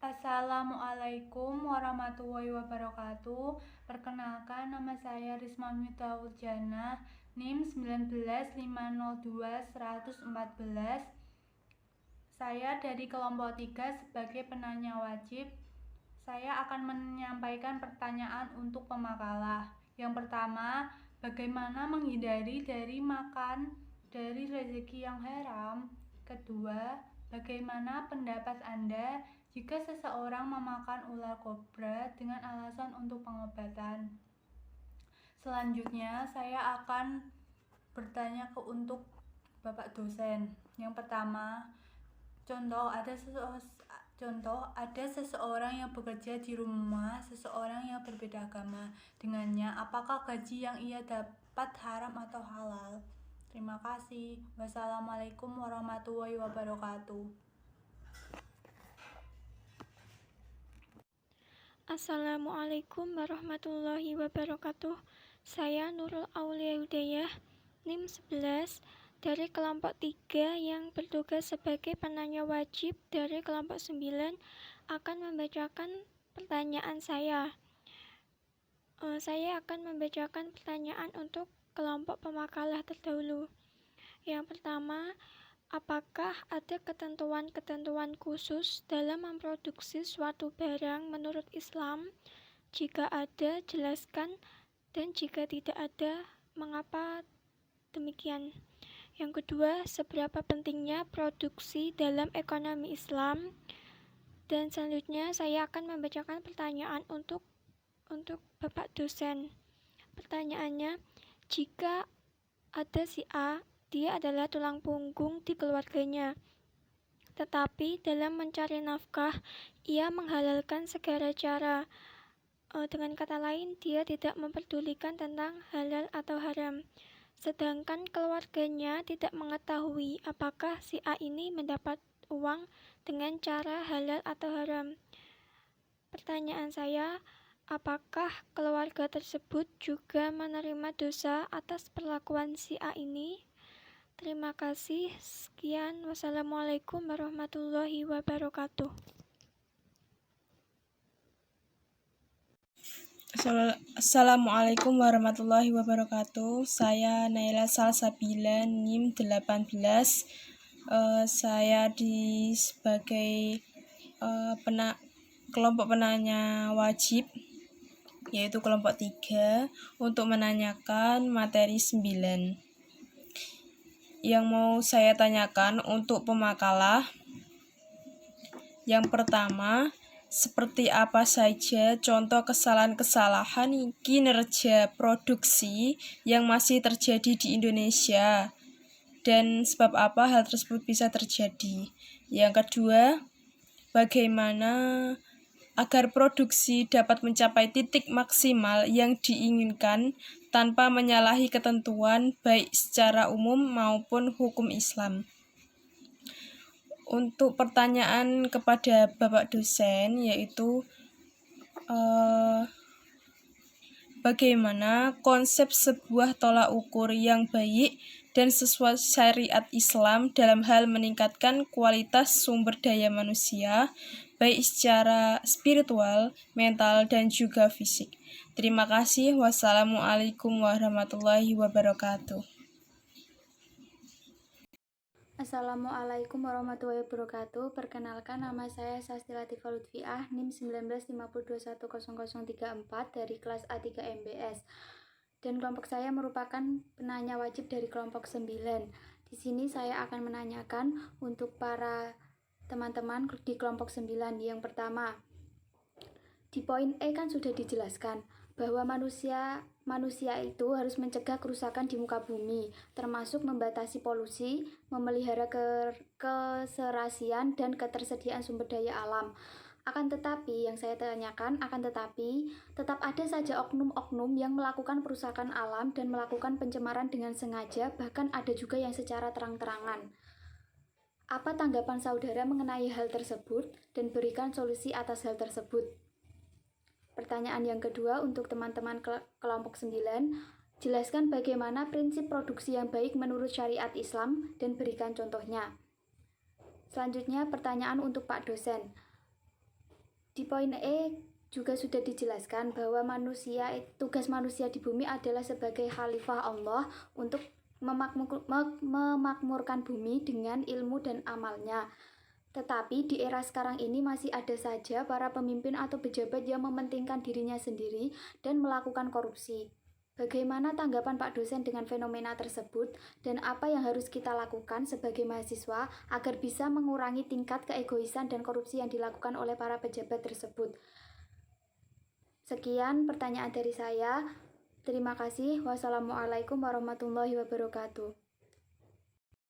Assalamualaikum warahmatullahi wabarakatuh. Perkenalkan, nama saya Risma Miftaul Janah, NIM 19502-114. Saya dari kelompok 3 sebagai penanya wajib. Saya akan menyampaikan pertanyaan untuk pemakalah. Yang pertama, bagaimana menghindari dari makan dari rezeki yang haram? Kedua, bagaimana pendapat Anda jika seseorang memakan ular kobra dengan alasan untuk pengobatan? Selanjutnya, saya akan bertanya untuk Bapak dosen. Yang pertama, Contoh, ada seseorang yang bekerja di rumah seseorang yang berbeda agama dengannya. Apakah gaji yang ia dapat haram atau halal? Terima kasih. Wassalamualaikum warahmatullahi wabarakatuh. Assalamualaikum warahmatullahi wabarakatuh. Saya Nurul Aulia Hudayah, NIM 11 dari kelompok 3 yang bertugas sebagai penanya wajib dari kelompok 9 akan membacakan pertanyaan saya. Saya akan membacakan pertanyaan untuk kelompok pemakalah terdahulu. Yang pertama, apakah ada ketentuan-ketentuan khusus dalam memproduksi suatu barang menurut Islam? Jika ada, jelaskan, dan jika tidak ada, mengapa demikian? Yang kedua, seberapa pentingnya produksi dalam ekonomi Islam? Dan selanjutnya saya akan membacakan pertanyaan untuk Bapak dosen. Pertanyaannya, jika ada si A, dia adalah tulang punggung di keluarganya. Tetapi dalam mencari nafkah, ia menghalalkan segala cara. Dengan kata lain, dia tidak memperdulikan tentang halal atau haram. Sedangkan keluarganya tidak mengetahui apakah si A ini mendapat uang dengan cara halal atau haram. Pertanyaan saya, apakah keluarga tersebut juga menerima dosa atas perlakuan si A ini? Terima kasih. Sekian. Wassalamualaikum warahmatullahi wabarakatuh. Assalamualaikum warahmatullahi wabarakatuh. Saya Naila Salsabila, NIM 18. Saya sebagai kelompok penanya wajib, yaitu kelompok 3, untuk menanyakan materi 9. Yang mau saya tanyakan untuk pemakalah, yang pertama, seperti apa saja contoh kesalahan-kesalahan kinerja produksi yang masih terjadi di Indonesia dan sebab apa hal tersebut bisa terjadi? Yang kedua, bagaimana agar produksi dapat mencapai titik maksimal yang diinginkan tanpa menyalahi ketentuan baik secara umum maupun hukum Islam? Untuk pertanyaan kepada Bapak dosen, yaitu bagaimana konsep sebuah tolak ukur yang baik dan sesuai syariat Islam dalam hal meningkatkan kualitas sumber daya manusia, baik secara spiritual, mental, dan juga fisik. Terima kasih. Wassalamualaikum warahmatullahi wabarakatuh. Assalamualaikum warahmatullahi wabarakatuh. Perkenalkan, nama saya Sasti Latifah Lutfiah, NIM 1950210034 dari kelas A3 MBS. Dan kelompok saya merupakan penanya wajib dari kelompok 9. Di sini saya akan menanyakan untuk para teman-teman di kelompok 9. Yang pertama, di poin E kan sudah dijelaskan bahwa manusia itu harus mencegah kerusakan di muka bumi, termasuk membatasi polusi, memelihara keserasian dan ketersediaan sumber daya alam. Akan tetapi, yang saya tanyakan, tetap ada saja oknum-oknum yang melakukan perusakan alam dan melakukan pencemaran dengan sengaja, bahkan ada juga yang secara terang-terangan. Apa tanggapan saudara mengenai hal tersebut dan berikan solusi atas hal tersebut? Pertanyaan yang kedua untuk teman-teman kelompok 9, jelaskan bagaimana prinsip produksi yang baik menurut syariat Islam dan berikan contohnya. Selanjutnya pertanyaan untuk Pak dosen. Di poin E juga sudah dijelaskan bahwa tugas manusia di bumi adalah sebagai khalifah Allah untuk memakmurkan bumi dengan ilmu dan amalnya. Tetapi di era sekarang ini masih ada saja para pemimpin atau pejabat yang mementingkan dirinya sendiri dan melakukan korupsi. Bagaimana tanggapan Pak dosen dengan fenomena tersebut dan apa yang harus kita lakukan sebagai mahasiswa agar bisa mengurangi tingkat keegoisan dan korupsi yang dilakukan oleh para pejabat tersebut? Sekian pertanyaan dari saya. Terima kasih. Wassalamualaikum warahmatullahi wabarakatuh.